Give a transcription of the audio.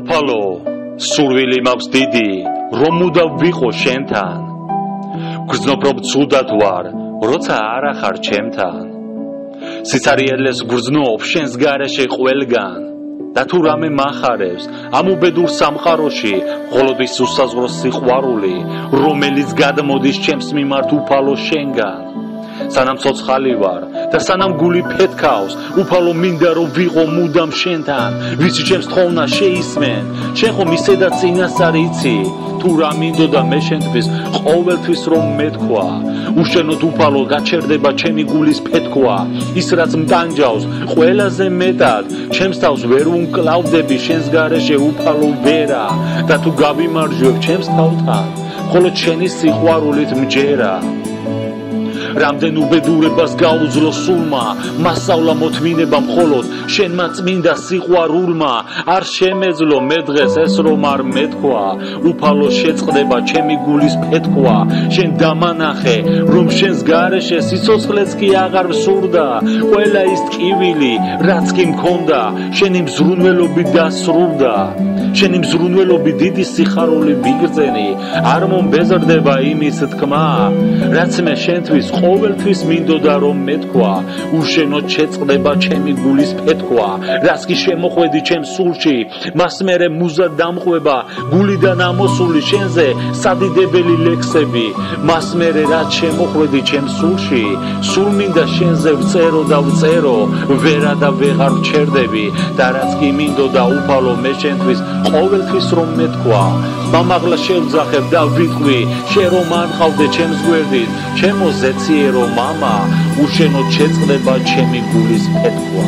უფალო, სურვილი მაქვს დიდი, რომ მუდამ ვიყო შენთან. გრძნობ რომ ცუდად ვარ, როცა არა ხარ ჩემთან. სიცარიელეს გრძნობ შენს გარეშე ყველგან. და თუ რამე მახარებს ამ უბედურ სამყაროში, მხოლოდ ის უსაზღვრო სიყვარული, რომელიც გადმოდის ჩემს მიმართ უფალო შენგან. სანამ ცოცხალი ვარ და სანამ გული ფეთქავს, უფალო მინდა რომ ვიყო მუდამ შენთან, ვიცი ჩემს თხოვნას შეისმენ, შენ ხომ ისედა წინასწარ იცი, თუ რა მინდოდა მე შენთვის ყოველთვის რომ მეთქვა, უშენოდ უფალო გაჩერდება ჩემი გულის ფეთქვა, ის რაც მტანჯავს ყველაზე მეტად, ჩემს თავს ვერ უნკლავდები შენს გარეშე უფალო ვერა, და თუ გავიმარჯვებ ჩემს თავთან, მხოლოდ შენი სიყვარულით მჯერა. რამდენ უბედურებას გაუძლო სულმა, მასწავლა მოთმინება მხოლოდ შენმა წმინდა სიყვარულმა, არ შემეძლო მე დღეს ეს რომ არ მეთქვა, უფალო შეწყდება ჩემი გულის ფეთქვა, შენ დამანახე რომ შენს გარეშე სიცოცხლეც კი აღარ მსურდა, ყველა ის ტკივილი რაც კი მქონდა, შენი მზრუნველობით დასრულდა, შენი მზრუნველობით დიდი სიხარული ვიგრძენი, არ მომბეზრდება იმის თქმა, რაც მე შენთვის ყოველთვის მინდოდა რომ მეთქვა, უშენოდ შეწყდება ჩემი გულის ფეთქვა, რაც კი შემოხვედი ჩემს სულში, მას მერე მუზა დამყვება გულიდან ამოსული შენზე სადიდებელი ლექსები, მას მერე რაც შემოხვედი ჩემს სულში, სულ მინდა შენზე ვწერო და ვწერო, ვერა და ვეღარ ვჩერდები, და რაც კი მინდოდა უფალო მე შენთვის ყოველთვის რომ მეთქვა, მამაღლა შევძახებ და ვიტყვი, შენ რომ ანყავდე ჩემს გვერდით, ჩემო ზეციერო მამა, უშენოდ შეწყდება ჩემი გულის ფეთქვა.